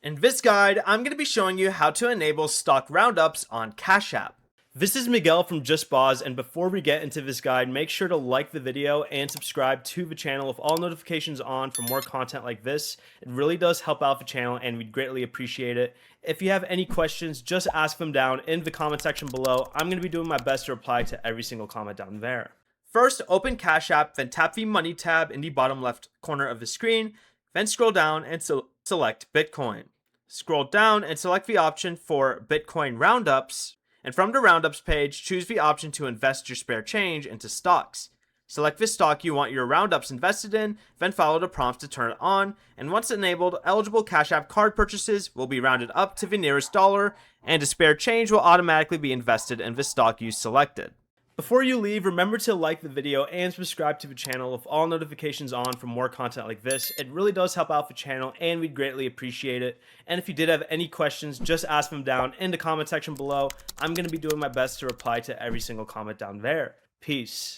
In this guide, I'm going to be showing you how to enable stock roundups on Cash App. This is Miguel from JustBoz, and before we get into this guide, make sure to like the video and subscribe to the channel with all notifications on for more content like this. It really does help out the channel and we'd greatly appreciate it. If you have any questions, just ask them down in the comment section below. I'm going to be doing my best to reply to every single comment down there. First, open Cash App, then tap the Money tab in the bottom left corner of the screen, then scroll down and select Bitcoin. Scroll down and select the option for Bitcoin Roundups, and from the Roundups page, choose the option to invest your spare change into stocks. Select the stock you want your roundups invested in, then follow the prompts to turn it on, and once enabled, eligible Cash App card purchases will be rounded up to the nearest dollar, and a spare change will automatically be invested in the stock you selected. Before you leave, remember to like the video and subscribe to the channel with all notifications on for more content like this. It really does help out the channel and we'd greatly appreciate it. And if you did have any questions, just ask them down in the comment section below. I'm going to be doing my best to reply to every single comment down there. Peace.